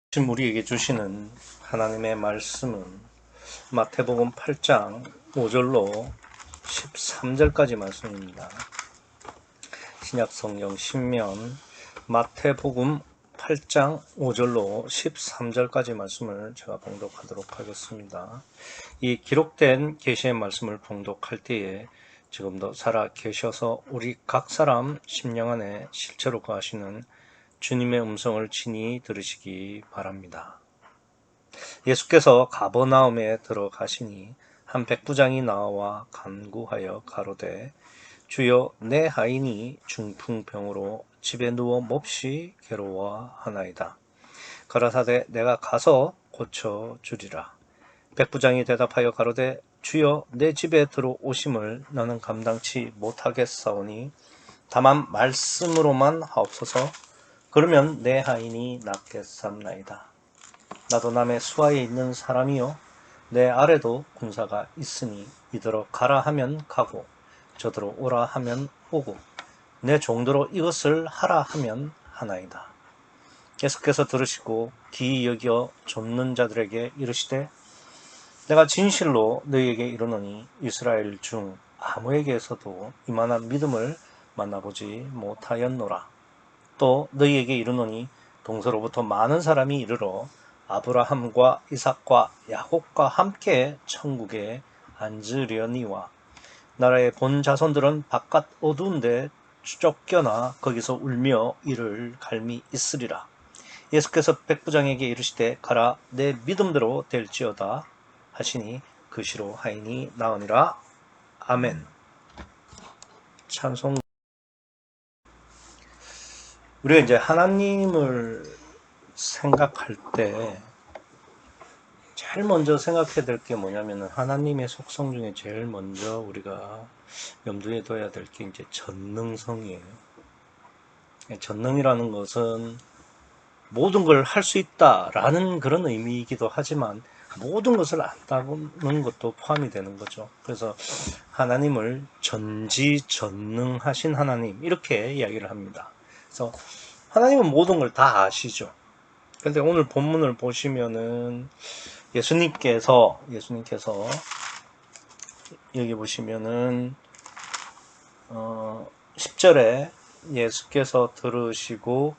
지금 우리에게 주시는 하나님의 말씀은 마태복음 8장 5절로 13절까지 말씀입니다. 신약성경 신면 마태복음 8장 5절로 13절까지 말씀을 제가 봉독하도록 하겠습니다. 이 기록된 계시의 말씀을 봉독할 때에 지금도 살아 계셔서 우리 각 사람 심령 안에 실체로 거하시는 주님의 음성을 친히 들으시기 바랍니다. 예수께서 가버나움에 들어가시니 한 백부장이 나와 간구하여 가로되 주여 내 하인이 중풍병으로 집에 누워 몹시 괴로워하나이다. 가라사대 내가 가서 고쳐주리라. 백부장이 대답하여 가로되 주여 내 집에 들어오심을 나는 감당치 못하겠사오니 다만 말씀으로만 하옵소서. 그러면 내 하인이 낫겠삼나이다. 나도 남의 수하에 있는 사람이요 내 아래도 군사가 있으니 이더러 가라 하면 가고 저더러 오라 하면 오고 내 종도로 이것을 하라 하면 하나이다. 예수께서 들으시고 기이 여겨 좇는 자들에게 이르시되 내가 진실로 너희에게 이르노니 이스라엘 중 아무에게서도 이만한 믿음을 만나보지 못하였노라. 또 너희에게 이르노니 동서로부터 많은 사람이 이르러 아브라함과 이삭과 야곱과 함께 천국에 앉으려니와 나라의 본 자손들은 바깥 어두운 데 쫓겨나 거기서 울며 이를 갈미 있으리라. 예수께서 백부장에게 이르시되 가라 내 믿음대로 될지어다 하시니 그 시로 하인이 나으니라. 아멘. 찬송. 우리가 이제 하나님을 생각할 때 제일 먼저 생각해야 될 게 뭐냐면은 하나님의 속성 중에 제일 먼저 우리가 염두에 둬야 될 게 이제 전능성이에요. 전능이라는 것은 모든 걸 할 수 있다라는 그런 의미이기도 하지만 모든 것을 안다는 것도 포함이 되는 거죠. 그래서 하나님을 전지전능하신 하나님 이렇게 이야기를 합니다. 그래서 하나님은 모든 걸 다 아시죠. 그런데 오늘 본문을 보시면은 예수님께서 여기 보시면은 10절에 예수께서 들으시고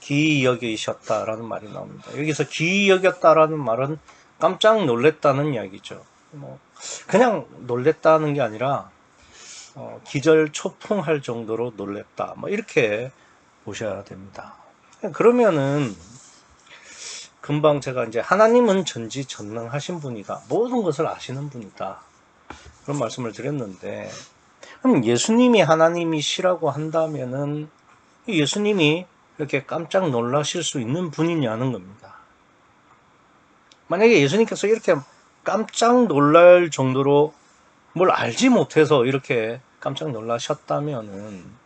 기이 여기셨다라는 말이 나옵니다. 여기서 기이 여겼다라는 말은 깜짝 놀랬다는 이야기죠. 그냥 놀랬다는 게 아니라 기절초풍할 정도로 놀랬다. 이렇게 보셔야 됩니다. 그러면은 금방 제가 이제 하나님은 전지전능하신 분이다. 모든 것을 아시는 분이다. 그런 말씀을 드렸는데 그럼 예수님이 하나님이시라고 한다면은 예수님이 이렇게 깜짝 놀라실 수 있는 분이냐는 겁니다. 만약에 예수님께서 이렇게 깜짝 놀랄 정도로 뭘 알지 못해서 이렇게 깜짝 놀라셨다면은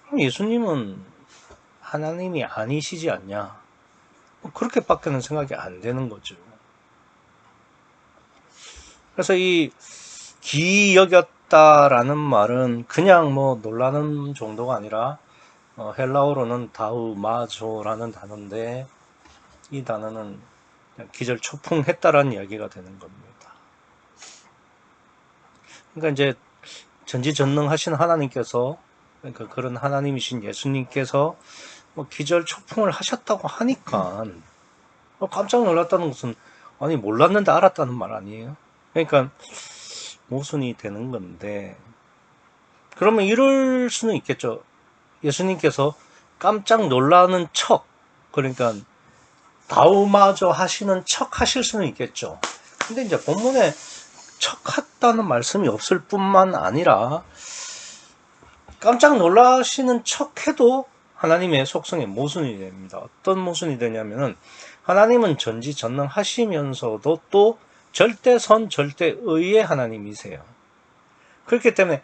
그럼 예수님은 하나님이 아니시지 않냐? 그렇게밖에는 생각이 안 되는 거죠. 그래서 이 기이 여겼다라는 말은 그냥 놀라는 정도가 아니라 헬라어로는 다우마조라는 단어인데 이 단어는 기절초풍했다라는 이야기가 되는 겁니다. 그러니까 이제 전지전능하신 하나님께서 그러니까 그런 하나님이신 예수님께서 기절초풍을 하셨다고 하니까 깜짝 놀랐다는 것은 아니 몰랐는데 알았다는 말 아니에요? 그러니까 모순이 되는 건데 그러면 이럴 수는 있겠죠. 예수님께서 깜짝 놀라는 척 그러니까 다우마저 하시는 척 하실 수는 있겠죠. 근데 이제 본문에 척했다는 말씀이 없을 뿐만 아니라 깜짝 놀라시는 척해도 하나님의 속성에 모순이 됩니다. 어떤 모순이 되냐면은 하나님은 전지전능하시면서도 또 절대선 절대의의 하나님이세요. 그렇기 때문에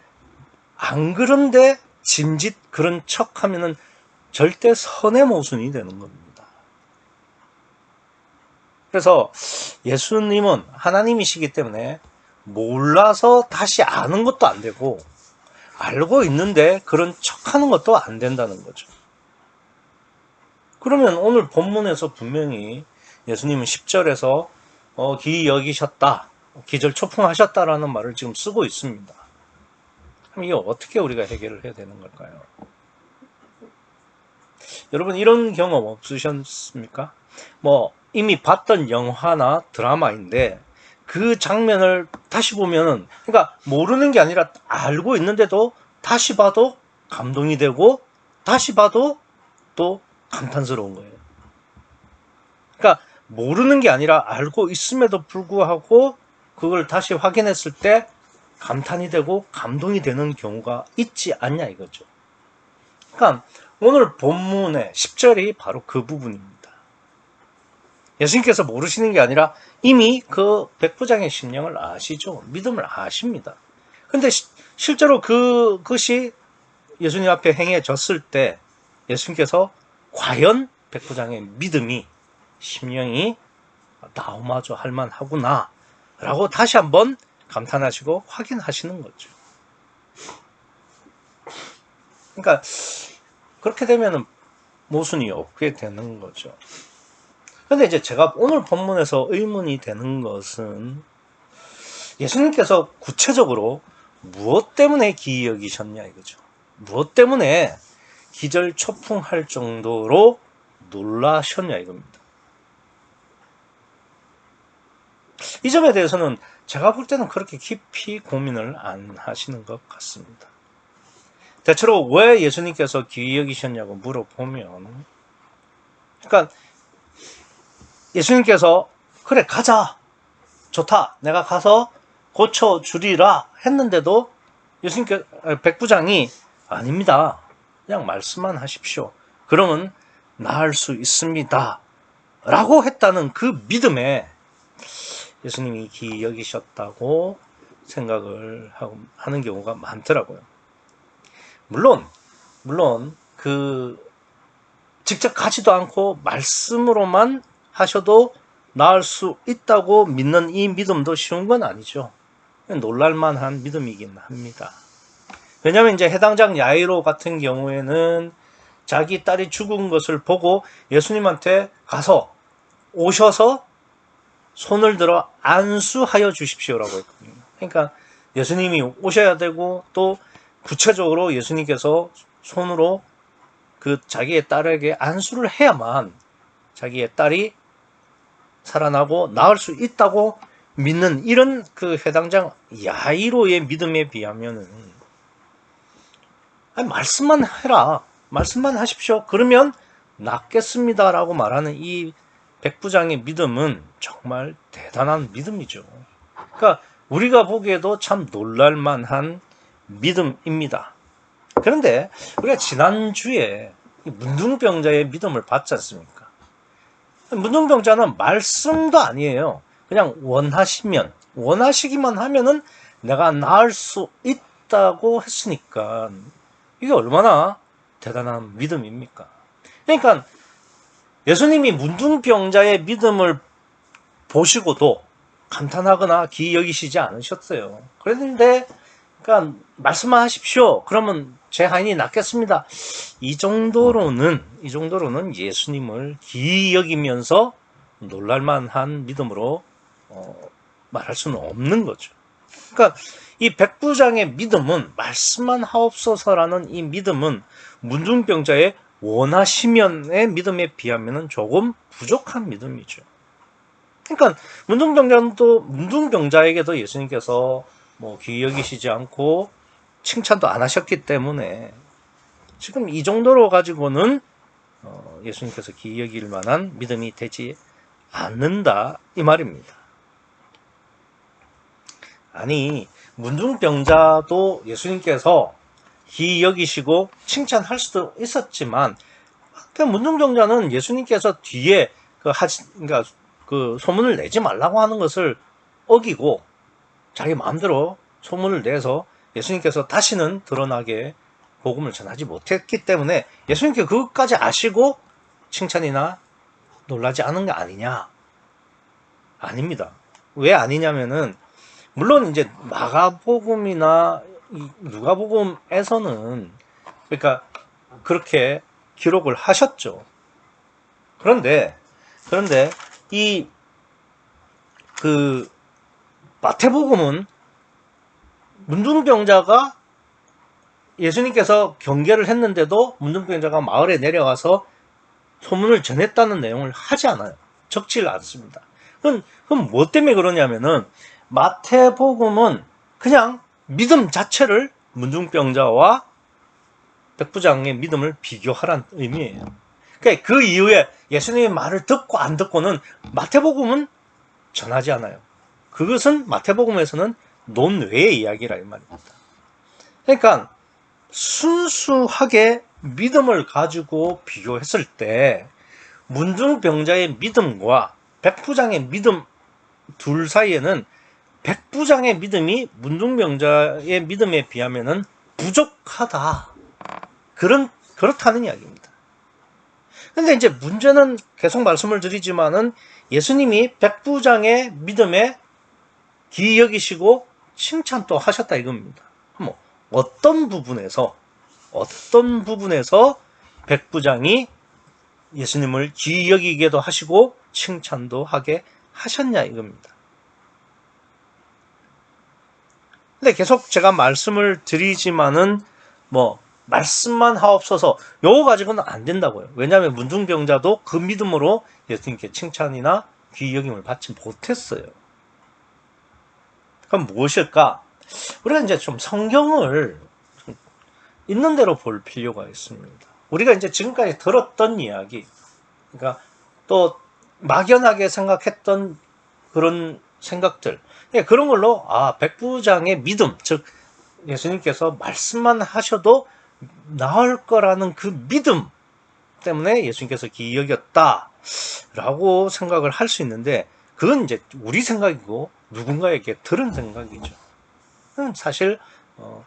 안 그런데 짐짓 그런 척하면은 절대선의 모순이 되는 겁니다. 그래서 예수님은 하나님이시기 때문에 몰라서 다시 아는 것도 안 되고 알고 있는데 그런 척하는 것도 안 된다는 거죠. 그러면 오늘 본문에서 분명히 예수님은 10절에서 기이 여기셨다, 기절초풍하셨다라는 말을 지금 쓰고 있습니다. 그럼 이거 어떻게 우리가 해결을 해야 되는 걸까요? 여러분 이런 경험 없으셨습니까? 뭐 이미 봤던 영화나 드라마인데 그 장면을 다시 보면은, 그러니까 모르는 게 아니라 알고 있는데도 다시 봐도 감동이 되고 다시 봐도 또 감탄스러운 거예요. 그러니까 모르는 게 아니라 알고 있음에도 불구하고 그걸 다시 확인했을 때 감탄이 되고 감동이 되는 경우가 있지 않냐 이거죠. 그러니까 오늘 본문의 10절이 바로 그 부분입니다. 예수님께서 모르시는 게 아니라 이미 그 백부장의 심령을 아시죠. 믿음을 아십니다. 근데 실제로 그것이 예수님 앞에 행해졌을 때 예수님께서 과연 백부장의 믿음이, 심령이 나오마저 할만하구나 라고 다시 한번 감탄하시고 확인하시는 거죠. 그러니까 그렇게 되면 모순이 없게 되는 거죠. 근데 이제 제가 오늘 본문에서 의문이 되는 것은 예수님께서 구체적으로 무엇 때문에 기이 여기셨냐 이거죠. 무엇 때문에 기절초풍할 정도로 놀라셨냐 이겁니다. 이 점에 대해서는 제가 볼 때는 그렇게 깊이 고민을 안 하시는 것 같습니다. 대체로 왜 예수님께서 기이 여기셨냐고 물어보면, 그러니까 예수님께서 그래 가자, 좋다, 내가 가서 고쳐주리라 했는데도 백부장이 아닙니다, 그냥 말씀만 하십시오, 그러면 나을 수 있습니다 라고 했다는 그 믿음에 예수님이 기이 여기셨다고 생각을 하는 경우가 많더라고요. 물론 직접 가지도 않고 말씀으로만 하셔도 나을 수 있다고 믿는 이 믿음도 쉬운 건 아니죠. 놀랄만한 믿음이긴 합니다. 왜냐하면 이제 해당장 야이로 같은 경우에는 자기 딸이 죽은 것을 보고 예수님한테 가서 오셔서 손을 들어 안수하여 주십시오라고 했거든요. 그러니까 예수님이 오셔야 되고 또 구체적으로 예수님께서 손으로 그 자기의 딸에게 안수를 해야만 자기의 딸이 살아나고 나을 수 있다고 믿는 이런 그 해당장 야이로의 믿음에 비하면은, 아니, 말씀만 해라, 말씀만 하십시오, 그러면 낫겠습니다라고 말하는 이 백부장의 믿음은 정말 대단한 믿음이죠. 그러니까 우리가 보기에도 참 놀랄만한 믿음입니다. 그런데 우리가 지난주에 문둥병자의 믿음을 봤지 않습니까? 문둥병자는 말씀도 아니에요. 그냥 원하시기만 하면은 내가 나을 수 있다고 했으니까 이게 얼마나 대단한 믿음입니까? 그러니까 예수님이 문둥병자의 믿음을 보시고도 감탄하거나 기이 여기시지 않으셨어요. 그랬는데 그러니까 말씀만 하십시오, 그러면 제 하인이 낫겠습니다, 이 정도로는 예수님을 기이 여기면서 놀랄만한 믿음으로 말할 수는 없는 거죠. 그러니까 이 백부장의 믿음은, 말씀만 하옵소서라는 이 믿음은 문둥병자의 원하시면의 믿음에 비하면 조금 부족한 믿음이죠. 그러니까 문둥병자에게도 예수님께서 뭐 귀히 여기시지 않고 칭찬도 안 하셨기 때문에 지금 이 정도로 가지고는 예수님께서 귀히 여길 만한 믿음이 되지 않는다 이 말입니다. 아니, 문둥병자도 예수님께서 귀히 여기시고 칭찬할 수도 있었지만, 문둥병자는 예수님께서 뒤에 그러니까 그 소문을 내지 말라고 하는 것을 어기고 자기 마음대로 소문을 내서 예수님께서 다시는 드러나게 복음을 전하지 못했기 때문에 예수님께 그것까지 아시고 칭찬이나 놀라지 않은 게 아니냐? 아닙니다. 왜 아니냐면은, 물론 이제 마가복음이나 누가복음에서는 그러니까 그렇게 기록을 하셨죠. 그런데 이 그 마태복음은 문둥병자가 예수님께서 경계를 했는데도 문둥병자가 마을에 내려가서 소문을 전했다는 내용을 하지 않아요. 적지를 않습니다. 그럼 뭐 때문에 그러냐면은 마태복음은 그냥 믿음 자체를 문둥병자와 백부장의 믿음을 비교하라는 의미예요. 그러니까 그 이후에 예수님의 말을 듣고 안 듣고는 마태복음은 전하지 않아요. 그것은 마태복음에서는 논외의 이야기라 이 말입니다. 그러니까 순수하게 믿음을 가지고 비교했을 때 문둥병자의 믿음과 백부장의 믿음 둘 사이에는 백부장의 믿음이 문둥병자의 믿음에 비하면은 부족하다. 그렇다는 이야기입니다. 근데 이제 문제는 계속 말씀을 드리지만은 예수님이 백부장의 믿음에 기이 여기시고 칭찬도 하셨다 이겁니다. 뭐 어떤 부분에서 백부장이 예수님을 기이 여기게도 하시고 칭찬도 하게 하셨냐 이겁니다. 근데 계속 제가 말씀을 드리지만은 뭐 말씀만 하옵소서 요거 가지고는 안 된다고요. 왜냐하면 문둥병자도 그 믿음으로 예수님께 칭찬이나 귀 여김을 받지 못했어요. 그럼 무엇일까? 우리가 이제 좀 성경을 좀 있는 대로 볼 필요가 있습니다. 우리가 이제 지금까지 들었던 이야기, 그러니까 또 막연하게 생각했던 그런 생각들, 그런 걸로 백부장의 믿음, 즉 예수님께서 말씀만 하셔도 나을 거라는 그 믿음 때문에 예수님께서 기이 여겼다라고 생각을 할 수 있는데 그건 이제 우리 생각이고 누군가에게 들은 생각이죠. 사실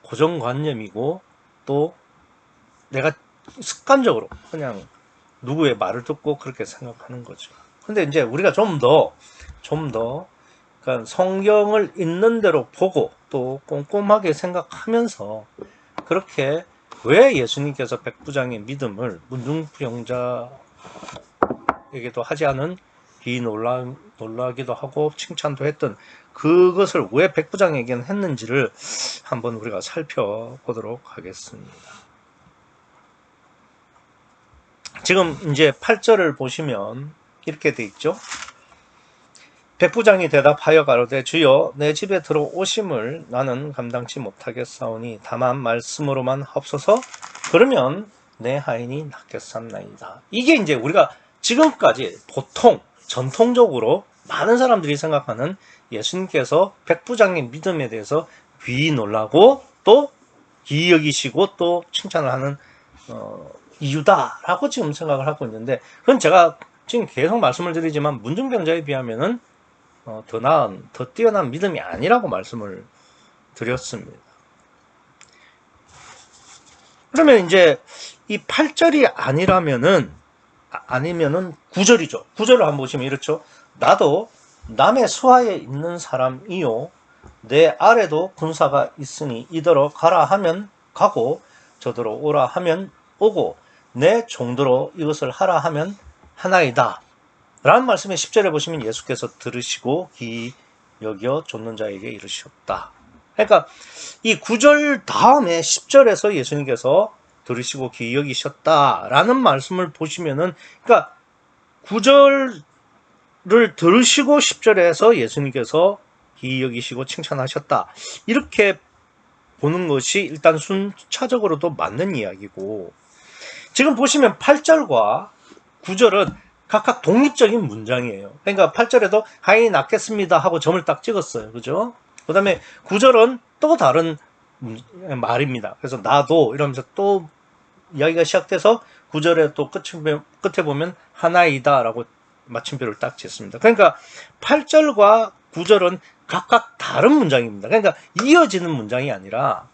고정관념이고 또 내가 습관적으로 그냥 누구의 말을 듣고 그렇게 생각하는 거죠. 근데 이제 우리가 좀 더 그러니까 성경을 있는 대로 보고 또 꼼꼼하게 생각하면서 그렇게 왜 예수님께서 백부장의 믿음을 문둥병자에게도 하지 않은 비놀라기도 하고 칭찬도 했던 그것을 왜 백부장에게는 했는지를 한번 우리가 살펴보도록 하겠습니다. 지금 이제 8절을 보시면 이렇게 돼 있죠. 백부장이 대답하여 가로되 주여 내 집에 들어오심을 나는 감당치 못하겠사오니 다만 말씀으로만 하옵소서. 그러면 내 하인이 낫겠사옵나이다. 이게 이제 우리가 지금까지 보통 전통적으로 많은 사람들이 생각하는 예수님께서 백부장의 믿음에 대해서 귀히 놀라고 또 기이 여기시고 또 칭찬을 하는 이유다라고 지금 생각을 하고 있는데 그건 제가 지금 계속 말씀을 드리지만 문둥병자에 비하면은 더 뛰어난 믿음이 아니라고 말씀을 드렸습니다. 그러면 이제 이 8절이 아니면은 9절이죠. 9절을 한번 보시면 이렇죠. 나도 남의 수하에 있는 사람이요. 내 아래도 군사가 있으니 이더러 가라 하면 가고 저더러 오라 하면 오고 내 종더러 이것을 하라 하면 하나이다. 라는 말씀에 10절에 보시면 예수께서 들으시고 귀히 여겨 좇는 자에게 이르셨다. 그러니까 이 9절 다음에 10절에서 예수님께서 들으시고 귀히 여기셨다라는 말씀을 보시면은 그러니까 9절을 들으시고 10절에서 예수님께서 귀히 여기시고 칭찬하셨다. 이렇게 보는 것이 일단 순차적으로도 맞는 이야기고 지금 보시면 8절과 9절은 각각 독립적인 문장이에요. 그러니까 8절에도 하인이 낫겠습니다 하고 점을 딱 찍었어요. 그죠? 그 다음에 9절은 또 다른 말입니다. 그래서 나도 이러면서 또 이야기가 시작돼서 9절에 또 끝에 보면 하나이다 라고 마침표를 딱 짓습니다. 그러니까 8절과 9절은 각각 다른 문장입니다. 그러니까 이어지는 문장이 아니라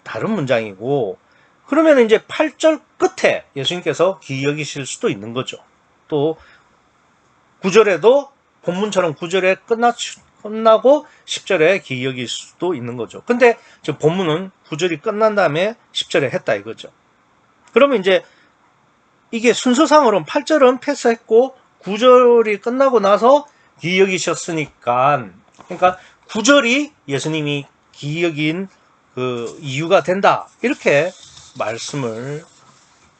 다른 문장이고 그러면 이제 8절 끝에 예수님께서 귀히 여기실 수도 있는 거죠. 또 9절에도 본문처럼 9절에 끝나고 10절에 귀히 여길 수도 있는 거죠. 근데 지금 본문은 9절이 끝난 다음에 10절에 했다 이거죠. 그러면 이제 이게 순서상으로는 8절은 패스했고 9절이 끝나고 나서 귀히 여기셨으니까, 그러니까 9절이 예수님이 귀히 여긴 그 이유가 된다, 이렇게 말씀을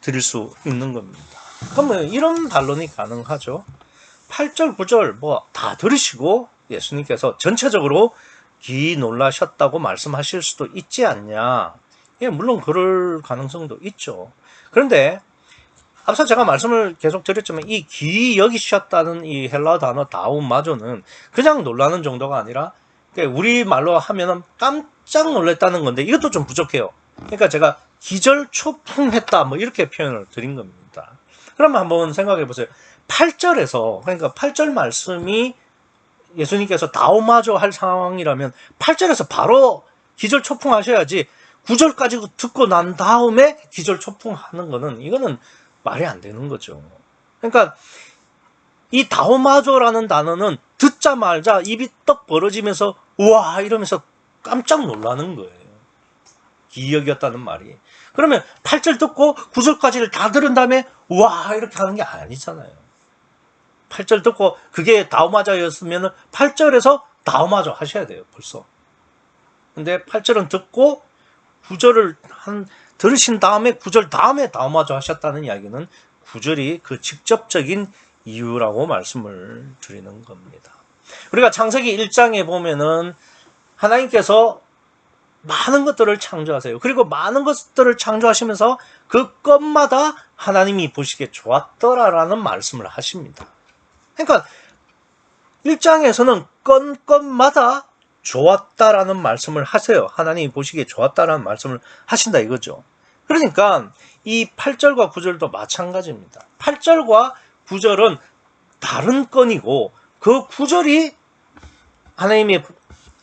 드릴 수 있는 겁니다. 그러면 이런 반론이 가능하죠. 8절 9절 뭐 다 들으시고 예수님께서 전체적으로 귀히 놀라셨다고 말씀하실 수도 있지 않냐. 예, 물론 그럴 가능성도 있죠. 그런데 앞서 제가 말씀을 계속 드렸지만 이 귀히 여기셨다는 이 헬라어 단어 다움마저는 그냥 놀라는 정도가 아니라 우리 말로 하면은 깜짝 놀랐다는 건데 이것도 좀 부족해요. 그러니까 제가 기절초풍했다 뭐 이렇게 표현을 드린 겁니다. 그러면 한번 생각해 보세요. 8절에서, 그러니까 8절 말씀이 예수님께서 다오마조 할 상황이라면 8절에서 바로 기절초풍 하셔야지 9절까지 듣고 난 다음에 기절초풍 하는 거는, 이거는 말이 안 되는 거죠. 그러니까 이 다오마조라는 단어는 듣자마자 입이 떡 벌어지면서 우와 이러면서 깜짝 놀라는 거예요. 기억이었다는 말이. 그러면 8절 듣고 9절까지를 다 들은 다음에 우와 이렇게 하는 게 아니잖아요. 8절 듣고 그게 다오마자였으면 8절에서 다오마자 하셔야 돼요, 벌써. 근데 8절은 듣고 9절을 들으신 다음에 9절 다음에 다오마자 하셨다는 이야기는 9절이 그 직접적인 이유라고 말씀을 드리는 겁니다. 우리가 창세기 1장에 보면은 하나님께서 많은 것들을 창조하세요. 그리고 많은 것들을 창조하시면서 그 것마다 하나님이 보시기에 좋았더라라는 말씀을 하십니다. 그러니까 1장에서는 건마다 좋았다라는 말씀을 하세요. 하나님이 보시기에 좋았다라는 말씀을 하신다 이거죠. 그러니까 이 8절과 9절도 마찬가지입니다. 8절과 9절은 다른 건이고 그 9절이 하나님이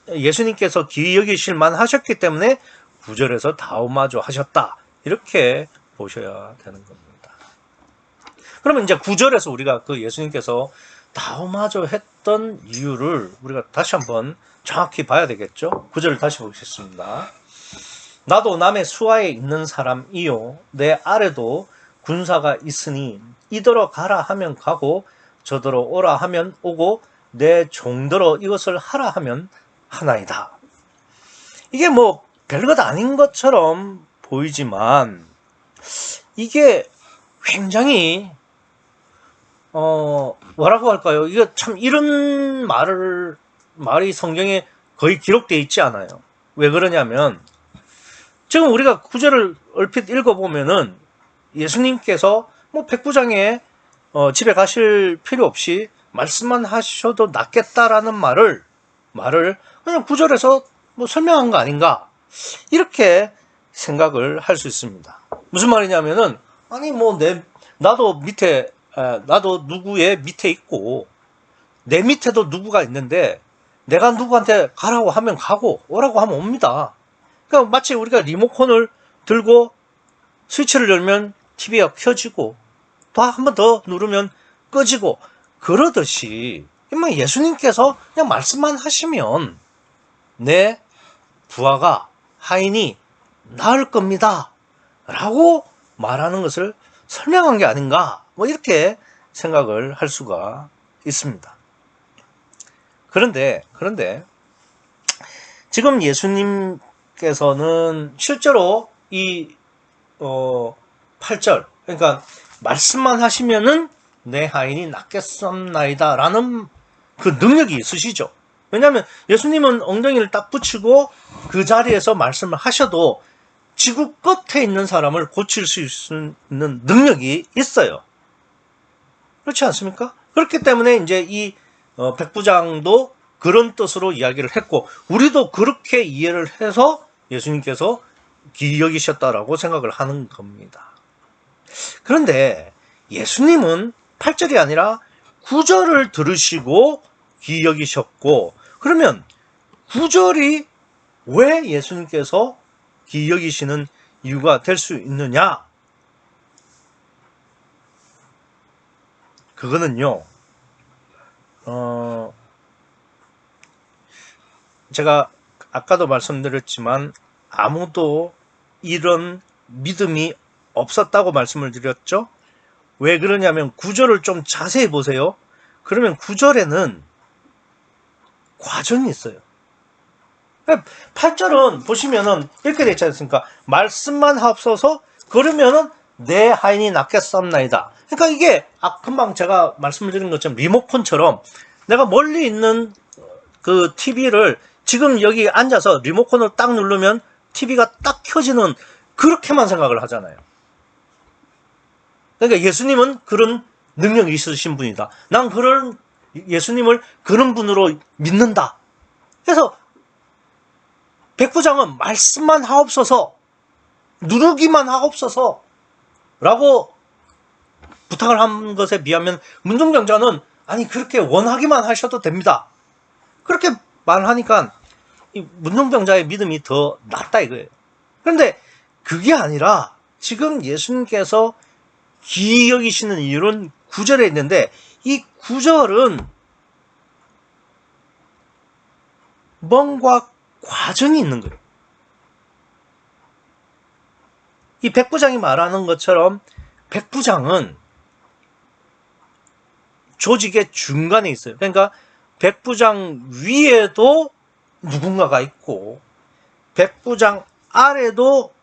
예수님께서 귀히 여기실 만 하셨기 때문에 9절에서 다오마조 하셨다, 이렇게 보셔야 되는 겁니다. 그러면 이제 9절에서 우리가 그 예수님께서 다오마조 했던 이유를 우리가 다시 한번 정확히 봐야 되겠죠. 9절을 다시 보겠습니다. 나도 남의 수하에 있는 사람이요 내 아래도 군사가 있으니 이더러 가라 하면 가고 저더러 오라 하면 오고 내 종더러 이것을 하라 하면 하나이다. 이게 뭐 별것 아닌 것처럼 보이지만 이게 굉장히 뭐라고 할까요? 이거 참 이런 말이 성경에 거의 기록되어 있지 않아요. 왜 그러냐면 지금 우리가 구절을 얼핏 읽어보면은 예수님께서 뭐 백부장에 집에 가실 필요 없이 말씀만 하셔도 낫겠다라는 말을 그냥 구절에서 뭐 설명한 거 아닌가, 이렇게 생각을 할 수 있습니다. 무슨 말이냐면은 아니 뭐 나도 누구의 밑에 있고 내 밑에도 누구가 있는데 내가 누구한테 가라고 하면 가고 오라고 하면 옵니다. 그러니까 마치 우리가 리모컨을 들고 스위치를 열면 TV가 켜지고 또 한 번 더 누르면 꺼지고 그러듯이 예수님께서 그냥 말씀만 하시면 내 부하가 하인이 나을 겁니다 라고 말하는 것을 설명한 게 아닌가, 뭐 이렇게 생각을 할 수가 있습니다. 그런데 지금 예수님께서는 실제로 이 8절, 그러니까 말씀만 하시면은 내 하인이 낫겠습나이다 라는 그 능력이 있으시죠. 왜냐하면 예수님은 엉덩이를 딱 붙이고 그 자리에서 말씀을 하셔도 지구 끝에 있는 사람을 고칠 수 있는 능력이 있어요. 그렇지 않습니까? 그렇기 때문에 이제 이 백부장도 그런 뜻으로 이야기를 했고 우리도 그렇게 이해를 해서 예수님께서 귀히 여기셨다라고 생각을 하는 겁니다. 그런데 예수님은 8절이 아니라 9절을 들으시고 귀히 여기셨고, 그러면 9절이 왜 예수님께서 귀히 여기시는 이유가 될 수 있느냐? 그거는요, 제가 아까도 말씀드렸지만 아무도 이런 믿음이 없었다고 말씀을 드렸죠. 왜 그러냐면 9절을 좀 자세히 보세요. 그러면 9절에는 과정이 있어요. 8절은 보시면은 이렇게 되지 않습니까? 말씀만 합서서 그러면은 내 하인이 낫겠사옵나이다. 그러니까 이게 금방 제가 말씀을 드린 것처럼 리모컨처럼 내가 멀리 있는 그 TV를 지금 여기 앉아서 리모컨을 딱 누르면 TV가 딱 켜지는, 그렇게만 생각을 하잖아요. 그러니까 예수님은 그런 능력이 있으신 분이다. 난 그런 예수님을 그런 분으로 믿는다. 그래서 백부장은 말씀만 하옵소서, 누르기만 하옵소서 라고 부탁을 한 것에 비하면 문둥병자는 아니 그렇게 원하기만 하셔도 됩니다. 그렇게 말하니까 이 문둥병자의 믿음이 더 낫다 이거예요. 그런데 그게 아니라 지금 예수님께서 기이 여기시는 이유는 9절에 있는데, 이 9절은 뭔가 과정이 있는 거예요. 이 백부장이 말하는 것처럼 백부장은 조직의 중간에 있어요. 그러니까 백부장 위에도 누군가가 있고 백부장 아래도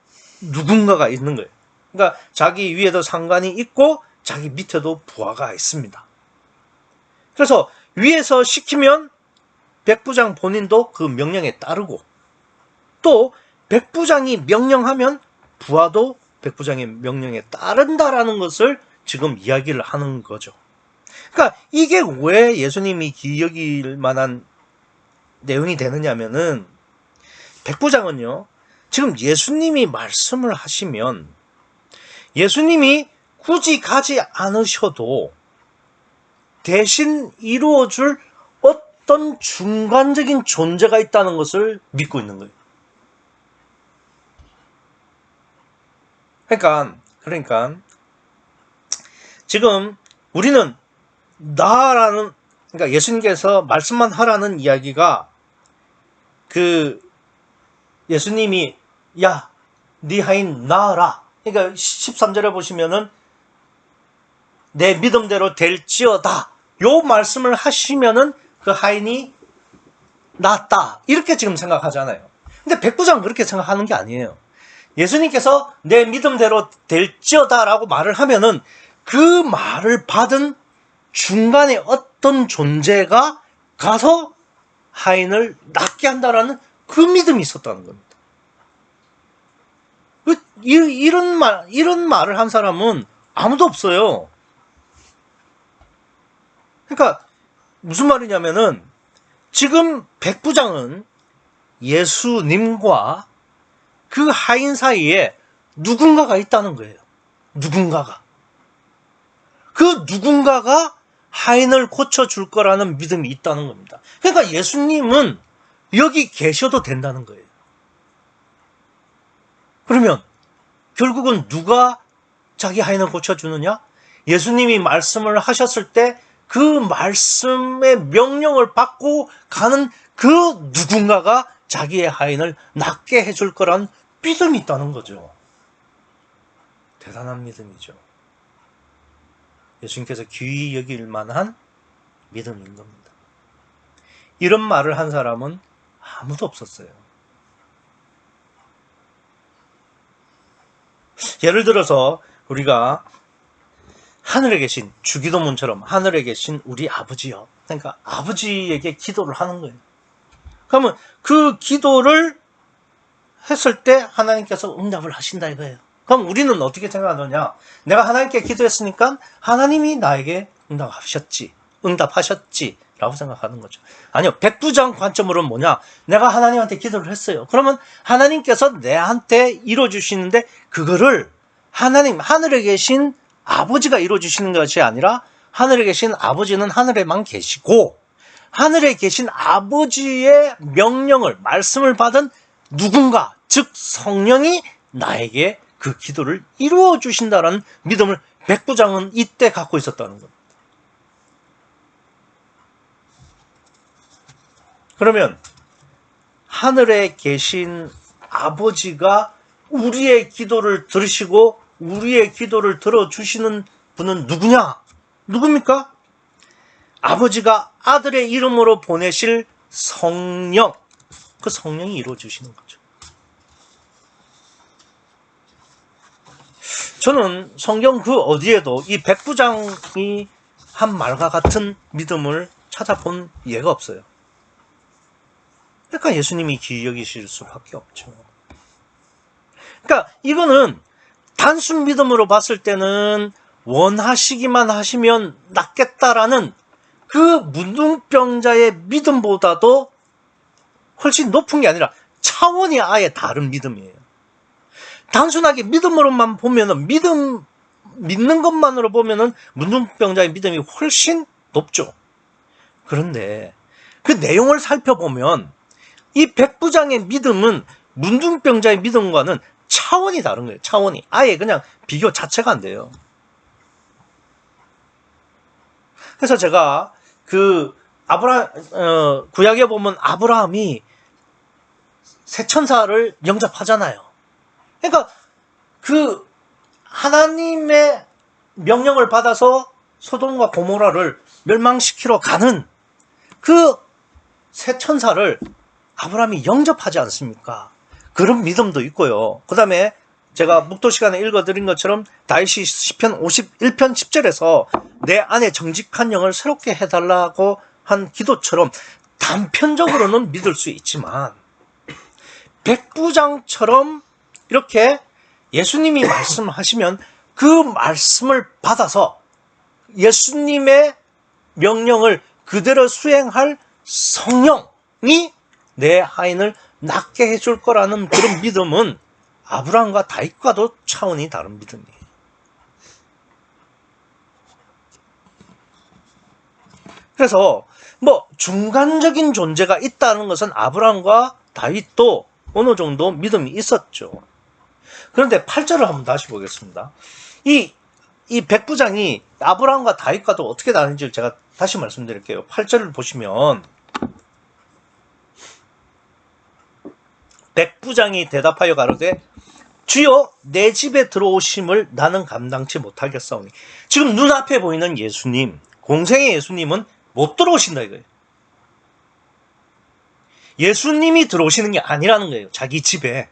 누군가가 있는 거예요. 그러니까 자기 위에도 상관이 있고 자기 밑에도 부하가 있습니다. 그래서 위에서 시키면 백부장 본인도 그 명령에 따르고, 또 백부장이 명령하면 부하도 백부장의 명령에 따른다라는 것을 지금 이야기를 하는 거죠. 그러니까 이게 왜 예수님이 기억일 만한 내용이 되느냐면은, 백부장은요, 지금 예수님이 말씀을 하시면 예수님이 굳이 가지 않으셔도 대신 이루어줄 어떤 중간적인 존재가 있다는 것을 믿고 있는 거예요. 그러니까 지금 우리는 나라는, 그러니까 예수님께서 말씀만 하라는 이야기가, 그 예수님이 야, 네 하인 나아라. 그러니까 13절에 보시면은 내 믿음대로 될지어다. 요 말씀을 하시면은 그 하인이 낫다. 이렇게 지금 생각하잖아요. 근데 백부장은 그렇게 생각하는 게 아니에요. 예수님께서 내 믿음대로 될지어다 라고 말을 하면은 그 말을 받은 중간에 어떤 존재가 가서 하인을 낫게 한다라는 그 믿음이 있었다는 겁니다. 이런 말을 한 사람은 아무도 없어요. 그러니까 무슨 말이냐면은 지금 백부장은 예수님과 그 하인 사이에 누군가가 있다는 거예요. 누군가가. 그 누군가가 하인을 고쳐줄 거라는 믿음이 있다는 겁니다. 그러니까 예수님은 여기 계셔도 된다는 거예요. 그러면 결국은 누가 자기 하인을 고쳐주느냐? 예수님이 말씀을 하셨을 때 그 말씀의 명령을 받고 가는 그 누군가가 자기의 하인을 낫게 해줄 거란 믿음이 있다는 거죠. 대단한 믿음이죠. 예수님께서 귀히 여길 만한 믿음인 겁니다. 이런 말을 한 사람은 아무도 없었어요. 예를 들어서 우리가 하늘에 계신, 주기도문처럼 하늘에 계신 우리 아버지요. 그러니까 아버지에게 기도를 하는 거예요. 그러면 그 기도를 했을 때 하나님께서 응답을 하신다 이거예요. 그럼 우리는 어떻게 생각하느냐? 내가 하나님께 기도했으니까 하나님이 나에게 응답하셨지 라고 생각하는 거죠. 아니요, 백부장 관점으로는 뭐냐? 내가 하나님한테 기도를 했어요. 그러면 하나님께서 내한테 이루어주시는데 그거를 하나님, 하늘에 계신 아버지가 이루어주시는 것이 아니라 하늘에 계신 아버지는 하늘에만 계시고 하늘에 계신 아버지의 명령을, 말씀을 받은 누군가, 즉 성령이 나에게 그 기도를 이루어 주신다라는 믿음을 백부장은 이때 갖고 있었다는 겁니다. 그러면 하늘에 계신 아버지가 우리의 기도를 들으시고 우리의 기도를 들어주시는 분은 누구냐? 누굽니까? 아버지가 아들의 이름으로 보내실 성령, 그 성령이 이루어주시는 거죠. 저는 성경 그 어디에도 이 백부장이 한 말과 같은 믿음을 찾아본 예가 없어요. 그러니까 예수님이 귀히 여기실 수밖에 없죠. 그러니까 이거는 단순 믿음으로 봤을 때는 원하시기만 하시면 낫겠다라는 그 문둥병자의 믿음보다도 훨씬 높은 게 아니라 차원이 아예 다른 믿음이에요. 단순하게 믿음으로만 보면은 믿는 것만으로 보면은 문둥병자의 믿음이 훨씬 높죠. 그런데 그 내용을 살펴보면 이 백부장의 믿음은 문둥병자의 믿음과는 차원이 다른 거예요. 차원이 아예 그냥 비교 자체가 안 돼요. 그래서 제가 그 구약에 보면 아브라함이 새 천사를 영접하잖아요. 그러니까 그 하나님의 명령을 받아서 소돔과 고모라를 멸망시키러 가는 그 새 천사를 아브라함이 영접하지 않습니까? 그런 믿음도 있고요. 그 다음에 제가 묵도 시간에 읽어드린 것처럼 다윗이 시편 51편 10절에서 내 안에 정직한 영을 새롭게 해달라고 한 기도처럼 단편적으로는 믿을 수 있지만 백부장처럼 이렇게 예수님이 말씀하시면 그 말씀을 받아서 예수님의 명령을 그대로 수행할 성령이 내 하인을 낫게 해줄 거라는 그런 믿음은 아브라함과 다윗과도 차원이 다른 믿음이에요. 그래서 뭐 중간적인 존재가 있다는 것은 아브라함과 다윗도 어느 정도 믿음이 있었죠. 그런데 8절을 한번 다시 보겠습니다. 이 백부장이 아브라함과 다윗과도 어떻게 다른지를 제가 다시 말씀드릴게요. 8절을 보시면 백부장이 대답하여 가로되 주여 내 집에 들어오심을 나는 감당치 못하겠사오니. 지금 눈앞에 보이는 예수님, 공생의 예수님은 못 들어오신다 이거예요. 예수님이 들어오시는 게 아니라는 거예요. 자기 집에.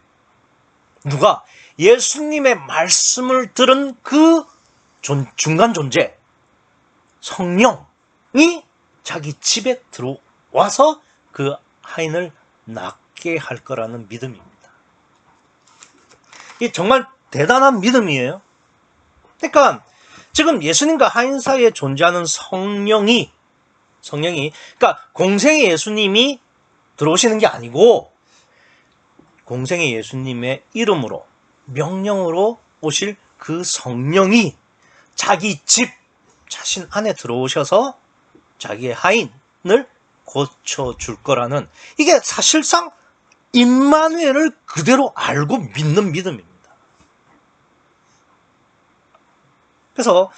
누가? 예수님의 말씀을 들은 그 중간 존재, 성령이 자기 집에 들어와서 그 하인을 낫게 할 거라는 믿음입니다. 이게 정말 대단한 믿음이에요. 그러니까 지금 예수님과 하인 사이에 존재하는 성령이 그러니까 공생의 예수님이 들어오시는 게 아니고 공생의 예수님의 이름으로 명령으로 오실 그 성령이 자기 집 자신 안에 들어오셔서 자기의 하인을 고쳐줄 거라는, 이게 사실상 임마누엘을 그대로 알고 믿는 믿음입니다. 그래서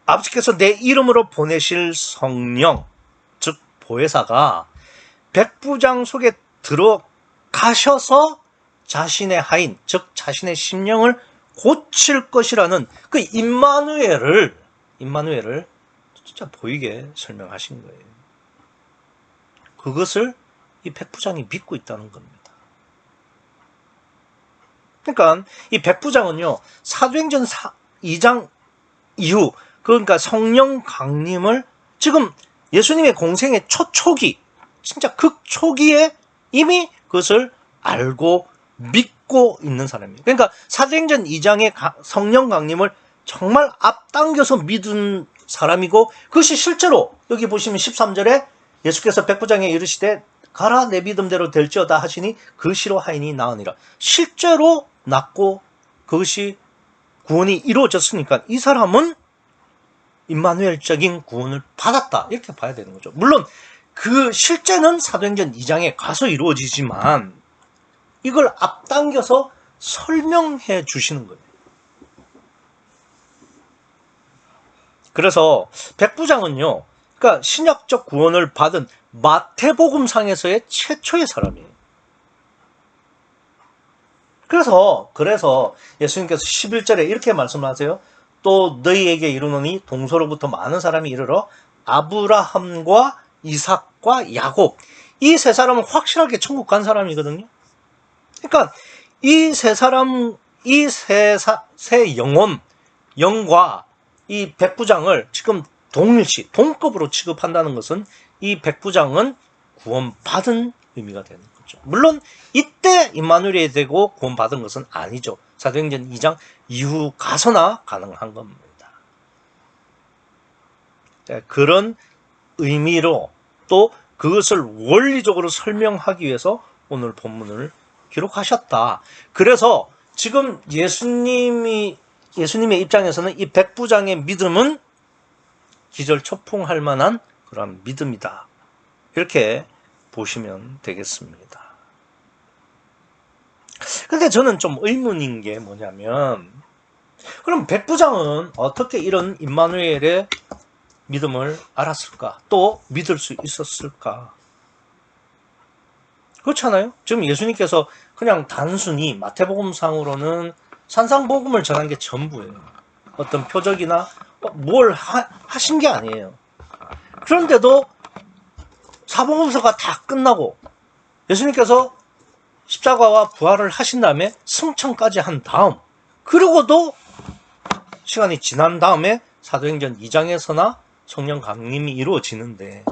아버지께서 내 이름으로 보내실 성령, 즉 보혜사가 백부장 속에 들어가셔서 자신의 하인, 즉 자신의 심령을 고칠 것이라는 그 임마누엘을 진짜 보이게 설명하신 거예요. 그것을 이 백부장이 믿고 있다는 겁니다. 그러니까 이 백부장은요, 사도행전 2장 이후, 그러니까 성령 강림을 지금 예수님의 공생의 초초기, 진짜 극초기에 이미 그것을 알고 믿고 있는 사람이에요. 그러니까 사도행전 2장의 성령 강림을 정말 앞당겨서 믿은 사람이고, 그것이 실제로 여기 보시면 13절에 예수께서 백부장에 이르시되 가라 내 믿음대로 될지어다 하시니 그 시로 하인이 나으니라. 실제로 낫고 그것이 구원이 이루어졌으니까 이 사람은 임마누엘적인 구원을 받았다, 이렇게 봐야 되는 거죠. 물론 그 실제는 사도행전 2장에 가서 이루어지지만 이걸 앞당겨서 설명해 주시는 거예요. 그래서 백부장은요, 그러니까 신약적 구원을 받은 마태복음상에서의 최초의 사람이에요. 그래서 예수님께서 11절에 이렇게 말씀하세요. 또 너희에게 이르노니 동서로부터 많은 사람이 이르러 아브라함과 이삭과 야곱, 이 세 사람은 확실하게 천국 간 사람이거든요. 그러니까 이 세 사람, 이 세 영과 이 백부장을 지금 동일시, 동급으로 취급한다는 것은 이 백부장은 구원받은 의미가 되는 거죠. 물론 이때 임마누엘이 되고 구원받은 것은 아니죠. 사도행전 2장 이후 가서나 가능한 겁니다. 그런 의미로 또 그것을 원리적으로 설명하기 위해서 오늘 본문을 기록하셨다. 그래서 지금 예수님의 입장에서는 이 백부장의 믿음은 기절초풍할 만한 그런 믿음이다. 이렇게 보시면 되겠습니다. 근데 저는 좀 의문인 게 뭐냐면, 그럼 백부장은 어떻게 이런 임마누엘의 믿음을 알았을까? 또 믿을 수 있었을까? 그렇잖아요? 지금 예수님께서 그냥 단순히 마태복음상으로는 산상복음을 전한 게 전부예요. 어떤 표적이나 뭘 하신 게 아니에요. 그런데도 사복음서가 다 끝나고 예수님께서 십자가와 부활을 하신 다음에 승천까지 한 다음, 그러고도 시간이 지난 다음에 사도행전 2장에서나 성령 강림이 이루어지는데,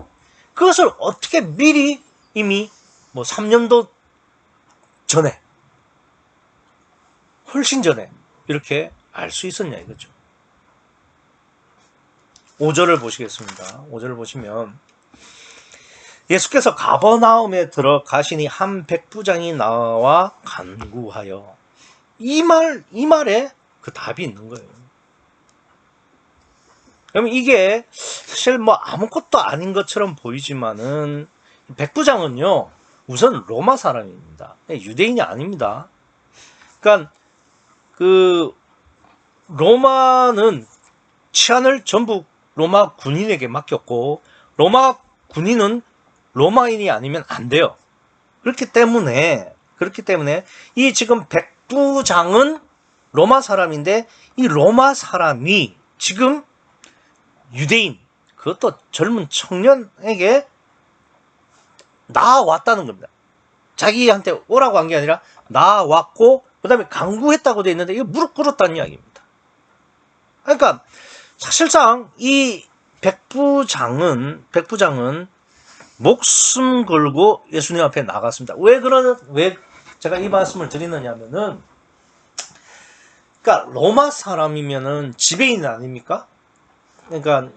그것을 어떻게 미리 이미 3년도 전에, 훨씬 전에 이렇게 알 수 있었냐 이거죠. 5절을 보시겠습니다. 5절을 보시면 예수께서 가버나움에 들어가시니 한 백부장이 나와 간구하여, 이 말에 그 답이 있는 거예요. 그러면 이게 사실 아무것도 아닌 것처럼 보이지만은 백부장은요, 우선 로마 사람입니다. 유대인이 아닙니다. 그러니까 그 로마는 치안을 전부 로마 군인에게 맡겼고, 로마 군인은 로마인이 아니면 안 돼요. 그렇기 때문에 이 지금 백부장은 로마 사람인데, 이 로마 사람이 지금 유대인, 그것도 젊은 청년에게 나왔다는 겁니다. 자기한테 오라고 한 게 아니라 나왔고, 그 다음에 강구했다고 되어 있는데, 이거 무릎 꿇었다는 이야기입니다. 그러니까 사실상 이 백부장은 목숨 걸고 예수님 앞에 나갔습니다. 왜 제가 이 말씀을 드리느냐면은, 그러니까 로마 사람이면은 지배인 아닙니까? 그러니까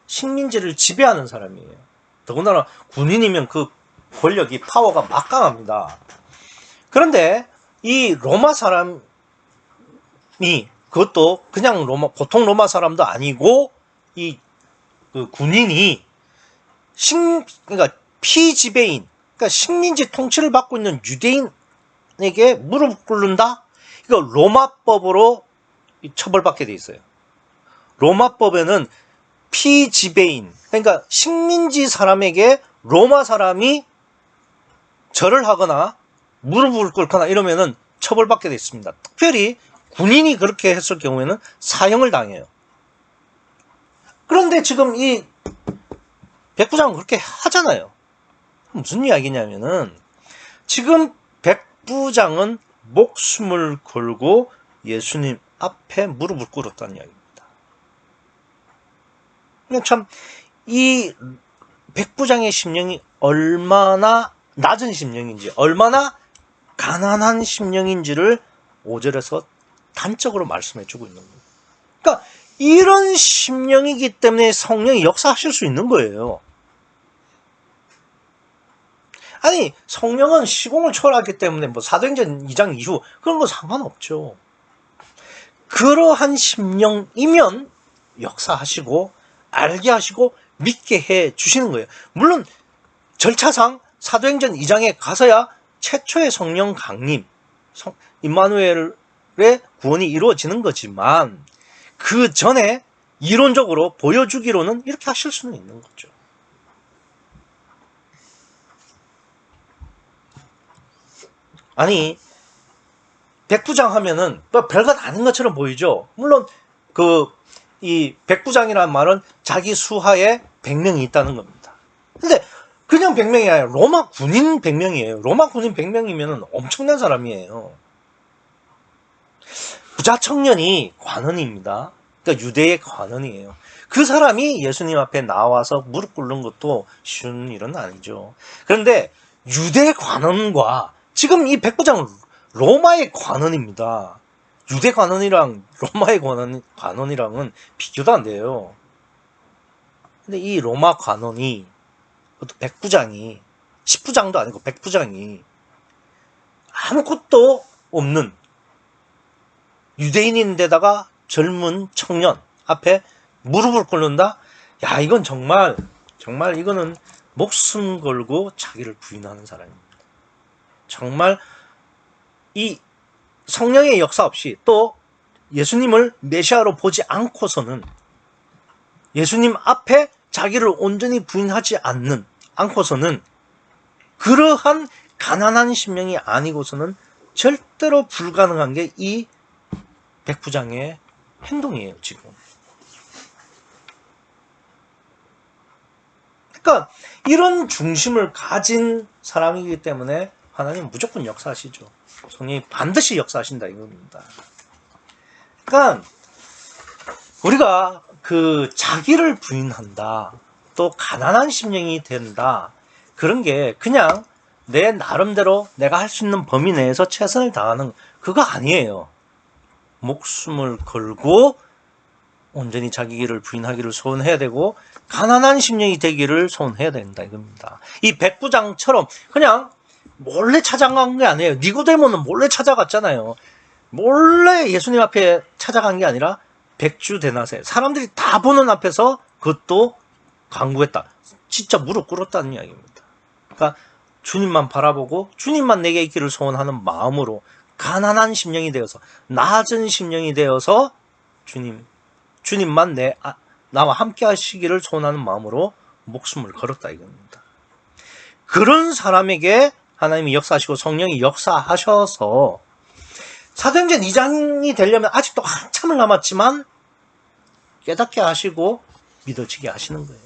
식민지를 지배하는 사람이에요. 더군다나 군인이면 그 권력이, 파워가 막강합니다. 그런데 이 로마 사람이, 그것도 그냥 보통 로마 사람도 아니고, 그 군인이 그러니까 피지배인, 그러니까 식민지 통치를 받고 있는 유대인에게 무릎 꿇는다? 이거 로마법으로 처벌받게 돼 있어요. 로마법에는 피지배인, 그러니까 식민지 사람에게 로마 사람이 절을 하거나 무릎을 꿇거나 이러면은 처벌받게 돼 있습니다. 특별히 군인이 그렇게 했을 경우에는 사형을 당해요. 그런데 지금 이 백부장은 그렇게 하잖아요. 무슨 이야기냐면은, 지금 백부장은 목숨을 걸고 예수님 앞에 무릎을 꿇었다는 이야기입니다. 그냥 참 이 백부장의 심령이 얼마나 낮은 심령인지, 얼마나 가난한 심령인지를 5절에서 단적으로 말씀해 주고 있는 거예요. 그러니까 이런 심령이기 때문에 성령이 역사하실 수 있는 거예요. 아니, 성령은 시공을 초월하기 때문에 사도행전 2장 이후 그런 거 상관없죠. 그러한 심령이면 역사하시고 알게 하시고 믿게 해 주시는 거예요. 물론 절차상 사도행전 2장에 가서야 최초의 성령 강림, 임마누엘의 구원이 이루어지는 거지만, 그 전에 이론적으로 보여주기로는 이렇게 하실 수는 있는 거죠. 아니, 백부장 하면은 별것 아닌 것처럼 보이죠. 물론 그 이 백부장이라는 말은 자기 수하에 100명이 있다는 겁니다. 근데 그냥 100명이 아니라 로마 군인 100명이에요. 로마 군인 100명이면 엄청난 사람이에요. 부자 청년이 관원입니다. 그러니까 유대의 관원이에요. 그 사람이 예수님 앞에 나와서 무릎 꿇는 것도 쉬운 일은 아니죠. 그런데 유대 관원과 지금 이 백부장은 로마의 관원입니다. 유대 관원이랑 로마의 관원이랑은 비교도 안 돼요. 근데 이 로마 관원이, 백부장이, 10부장도 아니고 백부장이 아무것도 없는 유대인인데다가 젊은 청년 앞에 무릎을 꿇는다? 야, 이건 정말 이거는 목숨 걸고 자기를 부인하는 사람입니다. 정말 이 성령의 역사 없이 또 예수님을 메시아로 보지 않고서는, 예수님 앞에 자기를 온전히 부인하지 않고서는 그러한 가난한 심령이 아니고서는 절대로 불가능한 게 이 백부장의 행동이에요, 지금. 그러니까 이런 중심을 가진 사람이기 때문에 하나님은 무조건 역사하시죠. 성령이 반드시 역사하신다 이겁니다. 그러니까 우리가 그 자기를 부인한다, 또 가난한 심령이 된다, 그런 게 그냥 내 나름대로 내가 할 수 있는 범위 내에서 최선을 다하는 그거 아니에요. 목숨을 걸고 온전히 자기 길을 부인하기를 소원해야 되고 가난한 심령이 되기를 소원해야 된다 이겁니다. 이 백부장처럼 그냥 몰래 찾아간 게 아니에요. 니고데모는 몰래 찾아갔잖아요. 몰래 예수님 앞에 찾아간 게 아니라 백주대낮에 사람들이 다 보는 앞에서 그것도 간구했다. 진짜 무릎 꿇었다는 이야기입니다. 그러니까 주님만 바라보고 주님만 내게 있기를 소원하는 마음으로 가난한 심령이 되어서, 낮은 심령이 되어서 주님만 나와 함께 하시기를 소원하는 마음으로 목숨을 걸었다 이겁니다. 그런 사람에게 하나님이 역사하시고 성령이 역사하셔서 사도행전 2장이 되려면 아직도 한참을 남았지만 깨닫게 하시고 믿어지게 하시는 거예요.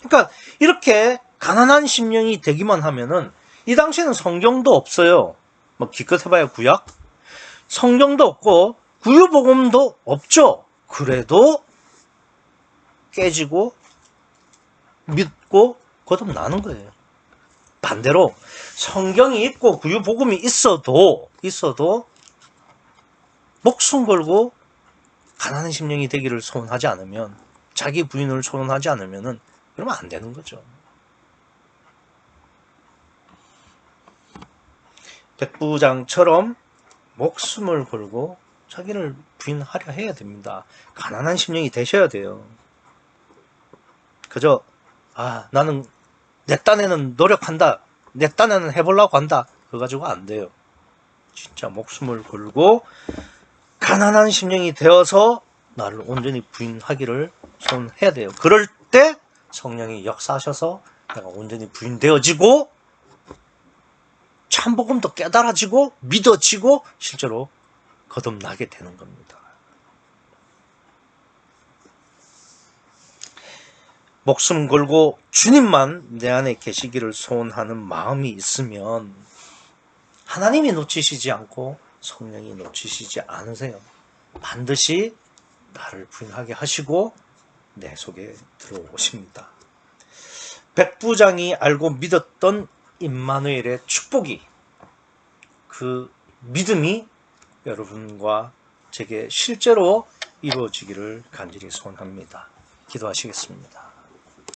그러니까 이렇게 가난한 심령이 되기만 하면은, 이 당시에는 성경도 없어요. 뭐 기껏 해봐야 구약? 성경도 없고 구유복음도 없죠. 그래도 깨지고 믿고 거듭나는 거예요. 반대로 성경이 있고 구유복음이 있어도 목숨 걸고 가난한 심령이 되기를 소원하지 않으면, 자기 부인을 소원하지 않으면은 그러면 안 되는 거죠. 백부장처럼 목숨을 걸고 자기를 부인하려 해야 됩니다. 가난한 심령이 되셔야 돼요. 그저 나는 내 딴에는 노력한다, 내 딴에는 해보려고 한다, 그거 가지고 안 돼요. 진짜 목숨을 걸고 가난한 심령이 되어서 나를 온전히 부인하기를 소원해야 돼요. 그럴 때 성령이 역사하셔서 내가 온전히 부인되어지고 참복음도 깨달아지고 믿어지고 실제로 거듭나게 되는 겁니다. 목숨 걸고 주님만 내 안에 계시기를 소원하는 마음이 있으면 하나님이 놓치시지 않고 성령이 놓치시지 않으세요. 반드시 나를 부인하게 하시고 내 속에 들어오십니다. 백부장이 알고 믿었던 임마누엘의 축복이, 그 믿음이 여러분과 제게 실제로 이루어지기를 간절히 소원합니다. 기도하시겠습니다.